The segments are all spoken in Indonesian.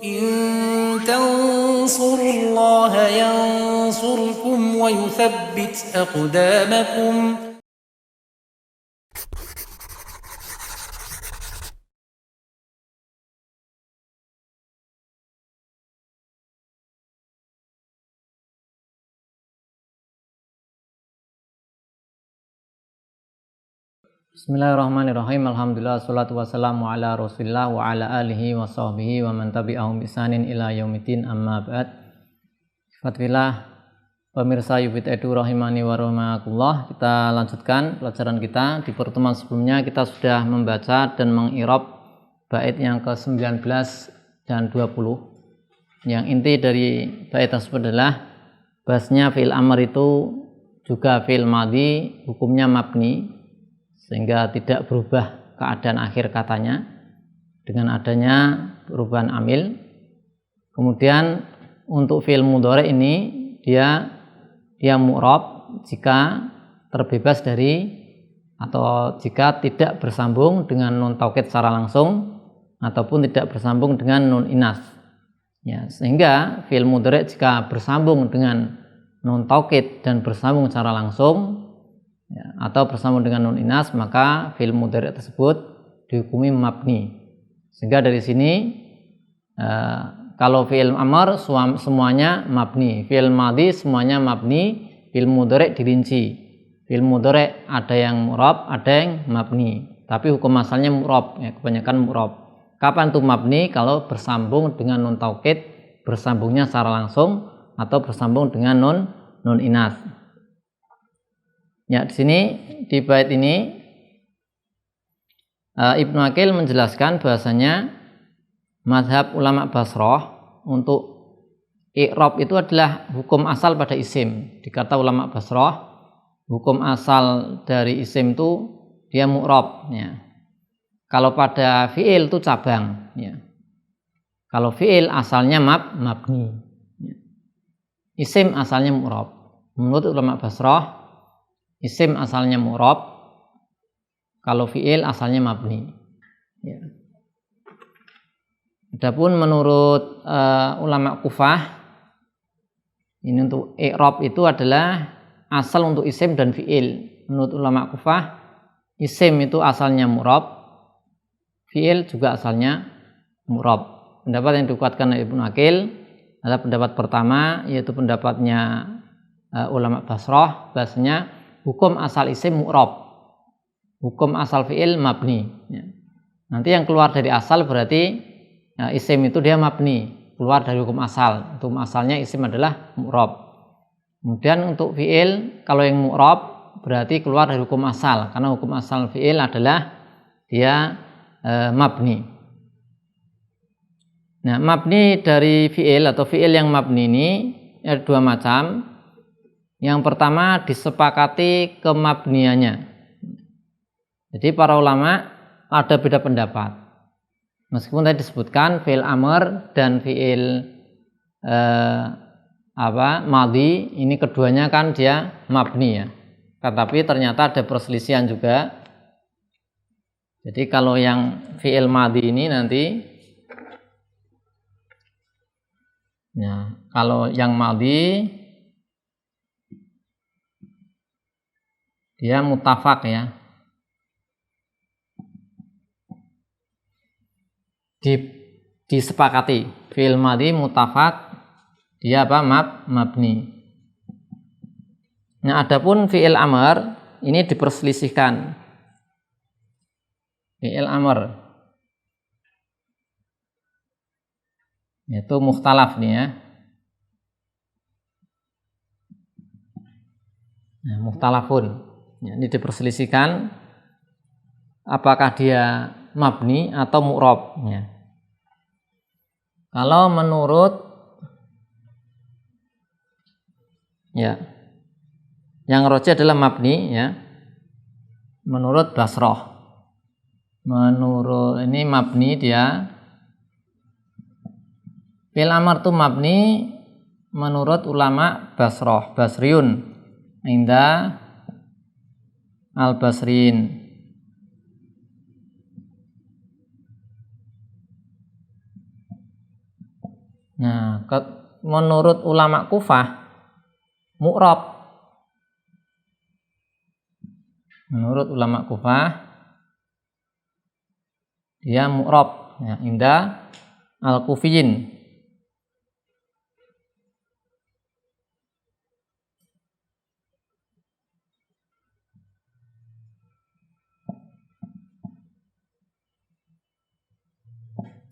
إن تنصروا الله ينصركم ويثبت أقدامكم. Bismillahirrahmanirrahim. Alhamdulillah, salatu wassalamu ala rasulillah wa ala alihi wa sahbihi wa man tabi'ahum bisanin ila yaumiddin, amma ba'd. Fatwillah, pemirsa Yufid Edu rahimani wa rahimakumullah. Kita lanjutkan pelajaran kita. Di pertemuan sebelumnya kita sudah membaca dan mengirab bait yang ke-19 dan 20. Yang inti dari bait tersebut adalah bahasnya fi'il amr itu juga fi'il madhi, hukumnya mabni, sehingga tidak berubah keadaan akhir katanya dengan adanya perubahan amil. Kemudian untuk fi'il mudhari ini dia mu'rab jika terbebas dari atau jika tidak bersambung dengan nun taukid secara langsung ataupun tidak bersambung dengan nun inas. Ya, sehingga fi'il mudhari jika bersambung dengan nun taukid dan bersambung secara langsung ya, atau bersambung dengan nun inas, maka fi'il mudhari tersebut dihukumi mabni. Sehingga dari sini kalau fi'il amr semuanya mabni, fi'il madhi semuanya mabni, fi'il mudhari dirinci. Fi'il mudhari ada yang mu'rab, ada yang mabni. Tapi hukum asalnya mu'rab, ya, kebanyakan mu'rab. Kapan tuh mabni? Kalau bersambung dengan nun taukid, bersambungnya secara langsung atau bersambung dengan nun inas. Ya, di sini di bait ini Ibnu Aqil menjelaskan bahasanya mazhab ulama Basrah untuk i'rab itu adalah hukum asal pada isim. Dikata ulama Basrah, hukum asal dari isim itu dia mu'rab, ya. Kalau pada fi'il itu cabang, ya. Kalau fi'il asalnya mabni, ya. Isim asalnya mu'rab. Menurut ulama Basrah, isim asalnya mu'rab, kalau fi'il asalnya mabni. Ya. Adapun menurut ulama Kufah, ini untuk i'rab itu adalah asal untuk isim dan fi'il. Menurut ulama Kufah, isim itu asalnya mu'rab, fi'il juga asalnya mu'rab. Pendapat yang dikuatkan oleh Ibnu Aqil adalah pendapat pertama, yaitu pendapatnya ulama Basrah, bahasanya hukum asal isim mu'rab, hukum asal fi'il mabni, ya. Nanti yang keluar dari asal berarti ya, isim itu dia mabni, keluar dari hukum asal. Hukum asalnya isim adalah mu'rab. Kemudian untuk fi'il, kalau yang mu'rab berarti keluar dari hukum asal, karena hukum asal fi'il adalah dia mabni. Nah, mabni dari fi'il atau fi'il yang mabni ini ada dua macam. Yang pertama disepakati kemabniannya. Jadi para ulama ada beda pendapat. Meskipun tadi disebutkan fi'il amr dan fi'il madhi, ini keduanya kan dia mabni, ya. Tetapi ternyata ada perselisihan juga. Jadi kalau yang fi'il madhi ini nanti, ya, kalau yang madhi dia mutafak, ya, disepakati. Fi'il madhi mutafak, dia mabni. Nah, adapun fi'il amr ini diperselisihkan. Fi'il amr itu mukhtalaf nih, ya. Nah, mukhtalafun, ya, ini diperselisihkan apakah dia mabni atau mu'rab, ya. Kalau menurut, ya, yang rajih adalah mabni, ya. Menurut Basrah, menurut ini mabni dia. Fi'il amr itu mabni menurut ulama Basrah, Basriun, inda al-Basriin. Nah, menurut ulama Kufah mu'rab. Menurut ulama Kufah dia mu'rab ya, inda al-Kufiyin.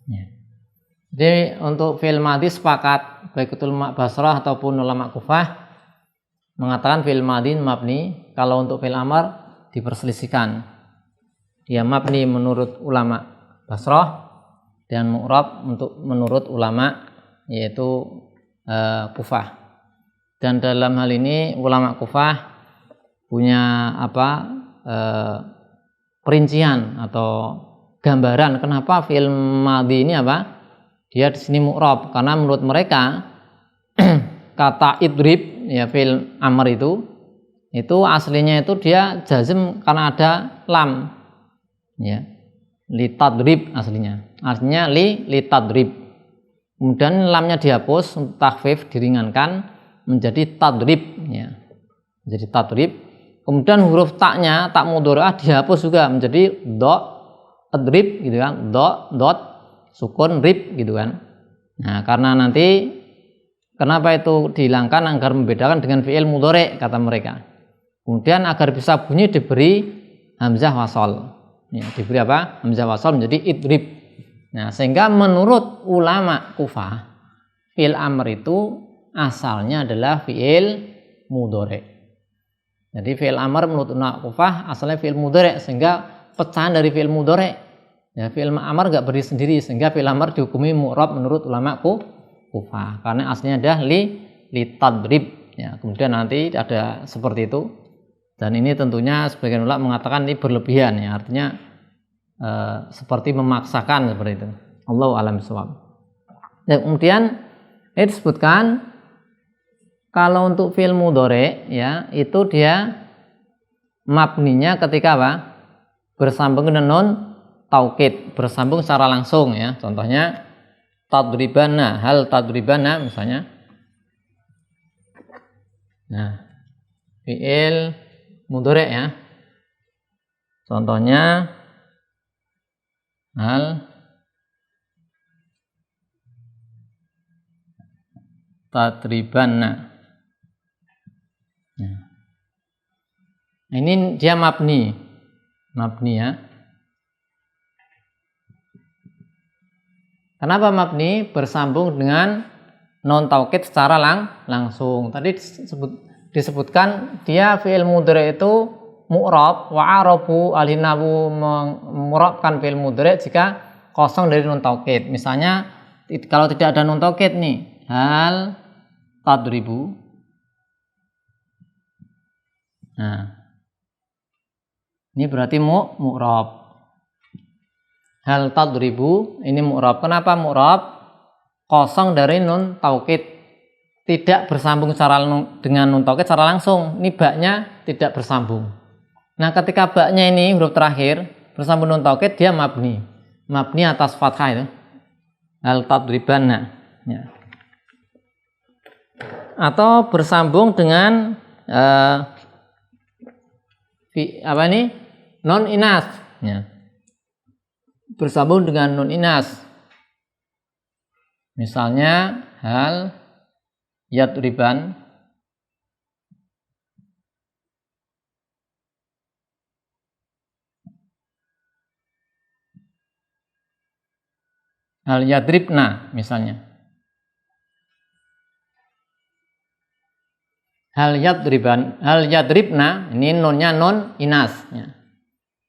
Ya. Jadi untuk fi'il madhi sepakat baik itu ulama Basrah ataupun ulama Kufah mengatakan fi'il madhi mabni. Kalau untuk fi'il amr diperselisihkan. Dia mabni menurut ulama Basrah dan mu'rab untuk menurut ulama yaitu Kufah. Dan dalam hal ini ulama Kufah punya perincian atau gambaran kenapa fi'il madhi ini dia di sini mu'rab, karena menurut mereka kata idrib ya fi'il amr itu aslinya itu dia jazm karena ada lam ya, li tadrib aslinya, artinya li tadrib, kemudian lamnya dihapus untuk takhfif diringankan menjadi tadrib ya, menjadi tadrib, kemudian huruf taknya tak mudhari'ah dihapus juga menjadi do adrib gitu kan, dot sukun rib gitu kan. Nah, karena nanti kenapa itu dihilangkan agar membedakan dengan fi'il mudhari' kata mereka. Kemudian agar bisa bunyi diberi hamzah wasol. Ya, diberi hamzah wasol menjadi idrib. Nah, sehingga menurut ulama Kufah fi'il amr itu asalnya adalah fi'il mudhari'. Jadi fi'il amr menurut ulama Kufah asalnya fi'il mudhari', sehingga pecahan dari fi'il mudhari'. Ya, fi'il amr enggak berdiri sendiri, sehingga fi'il amr dihukumi mu'rab menurut ulama Kufah karena aslinya adalah li tadrib ya. Kemudian nanti ada seperti itu, dan ini tentunya sebagian ulama mengatakan ini berlebihan ya, artinya seperti memaksakan seperti itu. Allahu a'lam bishawab. Ya, kemudian ini disebutkan kalau untuk fi'il mudhari ya itu dia mabninya ketika bersambung dengan nun taukid, bersambung secara langsung ya. Contohnya tadribana, hal tadribana misalnya. Nah, fi'il mudhari' ya. Contohnya hal tadribana. Nah, ini dia mabni ya. Kenapa mabni? Bersambung dengan non taukid secara langsung. Tadi disebutkan dia fi'il mudhari' itu mu'rab, wa arabu alinabu memurabkan fi'il mudhari' jika kosong dari non taukid. Misalnya kalau tidak ada non taukid nih, hal tadribu. Nah, ini berarti mu'rab. Hal tadribu ini mu'rab. Kenapa mu'rab? Kosong dari nun taukid, tidak bersambung dengan nun taukid secara langsung. Ini baknya tidak bersambung. Nah, ketika baknya ini huruf terakhir bersambung nun taukid, dia mabni atas fathah itu. Hal tadribana ya. Atau bersambung dengan non inas ya. Bersambung dengan nun inas, misalnya hal yadriban, hal yadribna misalnya, hal yadribna ini nunnya non inas ya.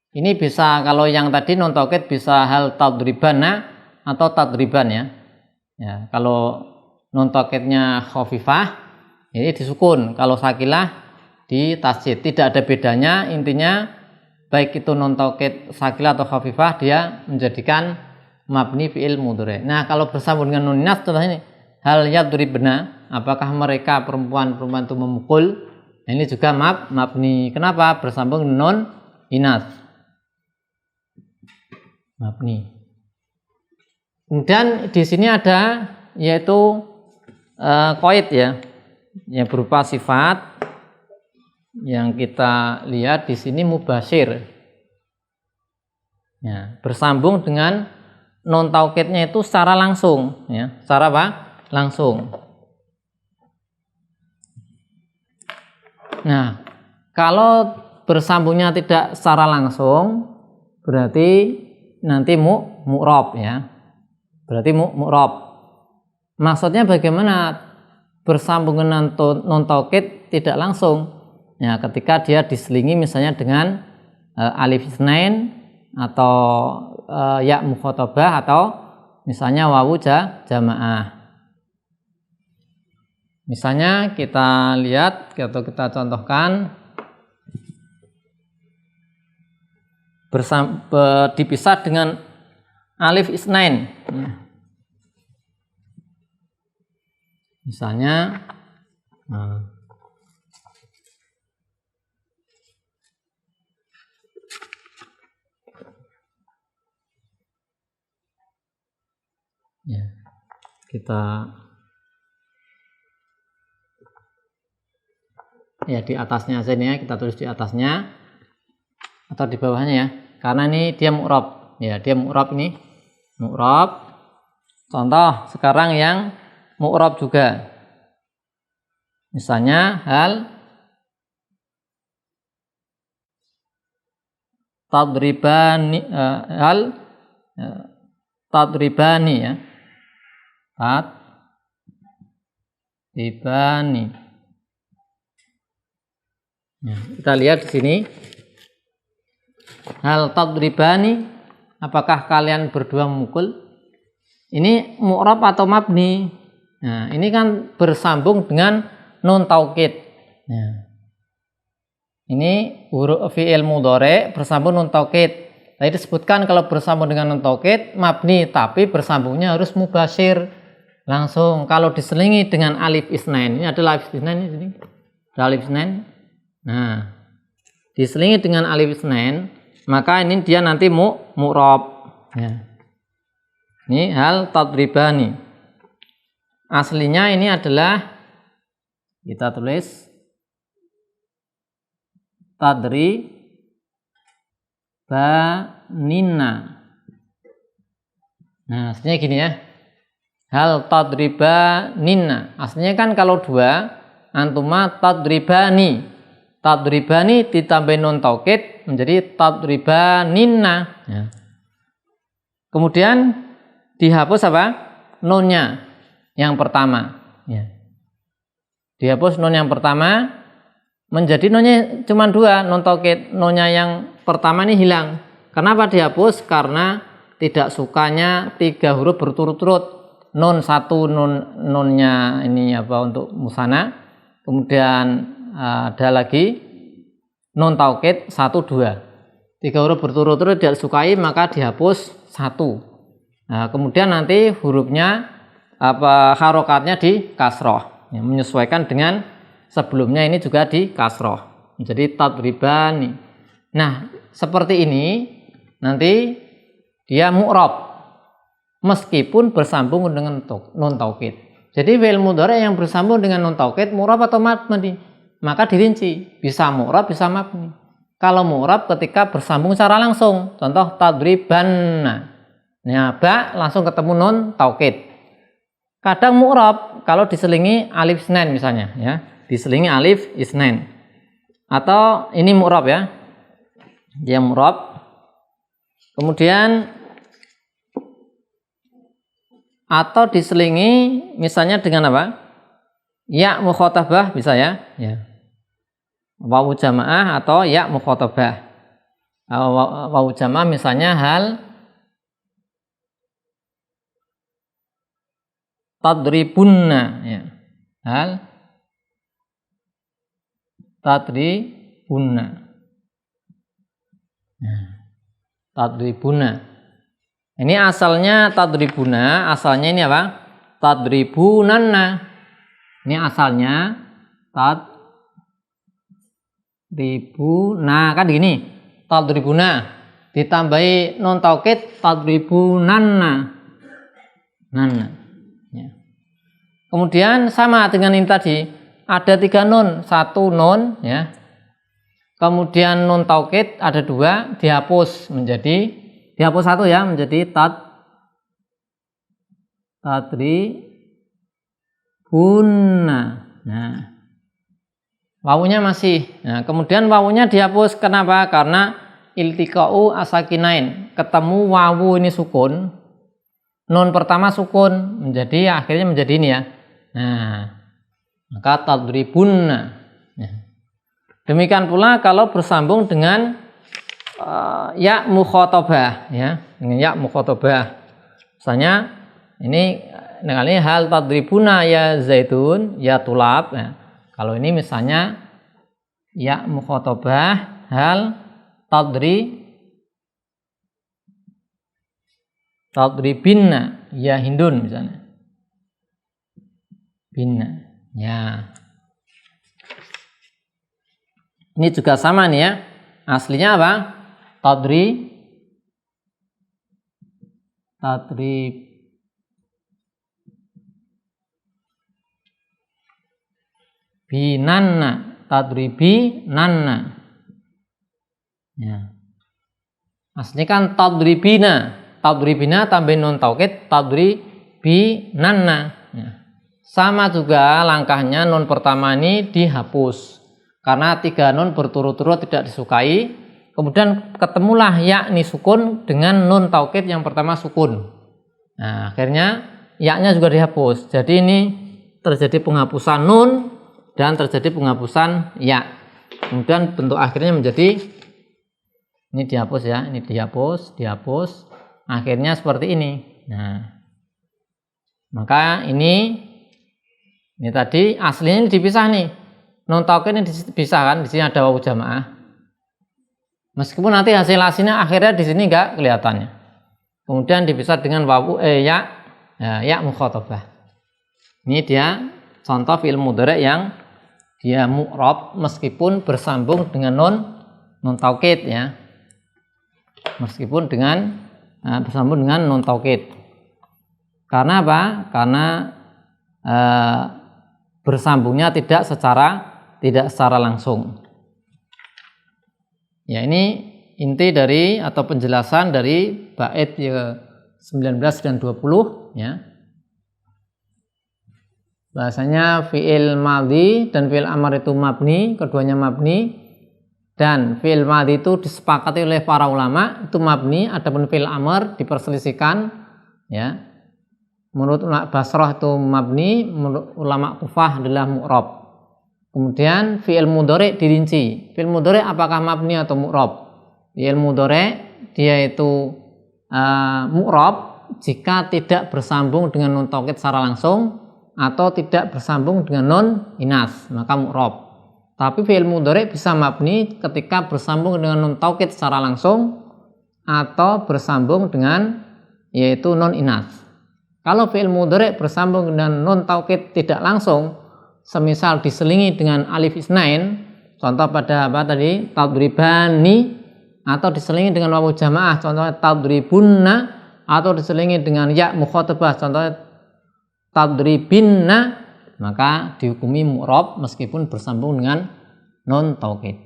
Ini bisa, kalau yang tadi non taukid bisa hal tadribana atau tadriban ya. Ya, kalau non taukidnya khafifah ini disukun, kalau sakilah di tasjid. Tidak ada bedanya, intinya baik itu non taukid sakilah atau khafifah dia menjadikan mabni fi'il mudhari'. Nah, kalau bersambung dengan nun inas contohnya ini hal yadribna, apakah mereka perempuan itu memukul? Nah, ini juga mabni. Kenapa? Bersambung dengan nun inas. Mabni. Kemudian di sini ada yaitu qaid ya, yang berupa sifat yang kita lihat di sini mubasyir. Ya, bersambung dengan non taukidnya itu secara langsung ya. Secara apa? Langsung. Nah, kalau bersambungnya tidak secara langsung berarti nanti mu'rab ya. Berarti mu'rab. Maksudnya bagaimana bersambung dengan non taukid tidak langsung? Ya, ketika dia diselingi misalnya dengan alif isnain atau ya mukhatabah atau misalnya wawu jamaah. Misalnya kita lihat atau kita contohkan dipisah dengan alif isnain. Misalnya ya, kita ya di atasnya aja nih ya, kita tulis di atasnya atau di bawahnya ya, karena ini dia mu'rab ya, dia mu'rab ini mu'rab. Contoh sekarang yang mu'rab juga, misalnya hal tadribani, hal tadribani ya, tadribani. Ya, kita lihat di sini hal tadribani, apakah kalian berdua memukul? Ini mu'rab atau mabni? Nah, ini kan bersambung dengan nun taukid. Nah, ini huruf fi'il mudhari bersambung nun taukid. Tadi disebutkan kalau bersambung dengan nun taukid mabni, tapi bersambungnya harus mubasyir langsung. Kalau diselingi dengan alif isnain, ini adalah alif isnain ini. Ada alif isnain. Nah, diselingi dengan alif isnain, maka ini dia nanti mu'rab ya. Ini hal tadribani. Aslinya ini adalah, kita tulis tadribanina. Nah, aslinya gini ya, hal tadribanina. Aslinya kan kalau dua, antuma tadribani. Tadribani ditambahin nun taukid menjadi tadribanina ya. Kemudian dihapus apa? Nunnya yang pertama ya. Dihapus nun yang pertama, menjadi nunnya cuma dua, nun taukid. Nunnya yang pertama ini hilang. Kenapa dihapus? Karena tidak sukanya 3 huruf berturut-turut. Nun satu, nunnya ini apa untuk musana. Kemudian ada lagi nun taukid 1, 2. 3 huruf berturut-turut tidak disukai, maka dihapus 1. Nah, kemudian nanti hurufnya harokatnya di kasroh ya, menyesuaikan dengan sebelumnya ini juga di kasroh menjadi tadribani. Nah, seperti ini nanti dia mu'rab meskipun bersambung dengan nun taukid. Jadi fi'il mudhari yang bersambung dengan nun taukid mu'rab atau mabni? Maka dirinci, bisa mu'rab bisa mabni. Kalau mu'rab ketika bersambung secara langsung, contoh tadribanna. Nah, ba langsung ketemu nun taukid. Kadang mu'rab kalau diselingi alif isnain misalnya ya, diselingi alif isnain. Atau ini mu'rab ya. Dia mu'rab. Kemudian atau diselingi misalnya dengan apa? Ya mukhatabah bisa ya. Ya. Wawu jamaah atau ya mukhatabah. Wawu jamaah misalnya hal tadribunna ya. Hal tadribunna. Nah, tadribuna. Ini asalnya tadribuna, asalnya ini apa? Tadribunanna. Ini asalnya tadribuna, kan gini. Tadribuna ditambahi non taukid tadribunanna. Nanna. Ya. Kemudian sama dengan ini tadi, ada 3 nun, 1 nun ya. Kemudian nun taukid ada 2, dihapus 1 ya, menjadi tadribunna. Nah, wawunya masih. Nah, kemudian wawunya dihapus. Kenapa? Karena iltiqa'u asakinain, ketemu wawu ini sukun, nun pertama sukun, akhirnya menjadi ini ya. Nah, maka tadribunna. Nah, demikian pula kalau bersambung dengan ya mukhatabah ya, dengan ya mukhatabah. Misalnya ini hal tadribuna ya zaitun ya tulab. Nah, kalau ini misalnya ya mukhatabah hal tadribinna ya hindun misalnya. Binna. Ya. Ini juga sama nih ya. Aslinya apa? tadribinanna. Ya. Aslinya kan tadribina tambahin nun taukid tadribinanna. Ya. Sama juga langkahnya nun pertama ini dihapus karena 3 nun berturut-turut tidak disukai. Kemudian ketemulah yakni sukun dengan nun taukid yang pertama sukun. Nah, akhirnya yaknya juga dihapus. Jadi ini terjadi penghapusan nun dan terjadi penghapusan ya. Kemudian bentuk akhirnya menjadi ini dihapus ya, ini dihapus. Akhirnya seperti ini. Nah, maka ini tadi aslinya ini dipisah nih. Nun taukid ini dipisah kan, di sini ada wawu jamaah. Meskipun nanti hasil aslinya akhirnya di sini enggak kelihatannya. Kemudian dipisah dengan wawu ya mukhatabah. Ini dia contoh fi'il mudhari' yang dia mu'rab meskipun bersambung dengan nun taukid ya. Meskipun bersambung dengan nun taukid. Karena apa? Karena bersambungnya tidak secara langsung. Ya, ini inti dari atau penjelasan dari bait 19 dan 20 ya. Bahasanya fi'il madhi dan fi'il amar itu mabni, keduanya mabni, dan fi'il madhi itu disepakati oleh para ulama itu mabni, adapun fi'il amar diperselisihkan ya. Menurut ulama Basrah itu mabni, menurut ulama Kufah adalah mu'rab. Kemudian fi'il mudhari' dirinci. Fi'il mudhari' apakah mabni atau mu'rab? Fi'il mudhari' dia itu mu'rab jika tidak bersambung dengan nun taukid secara langsung atau tidak bersambung dengan nun inas, maka mu'rab. Tapi fi'il mudhari' bisa mabni ketika bersambung dengan nun taukid secara langsung atau bersambung dengan yaitu nun inas. Kalau fi'il mudhari' bersambung dengan nun taukid tidak langsung, semisal diselingi dengan alif isnain, contoh pada apa tadi? Tadribani, atau diselingi dengan wawu jamaah, contohnya tadribunna, atau diselingi dengan ya mukhatabah, contohnya tadribinna, maka dihukumi mu'rab meskipun bersambung dengan nun taukid.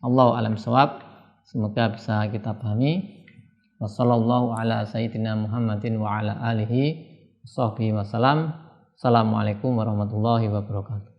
Allahu a'lam shawab. Semoga bisa kita pahami. Wassallallahu ala sayyidina Muhammadin wa ala alihi washabbihi wasallam. Assalamualaikum warahmatullahi wabarakatuh.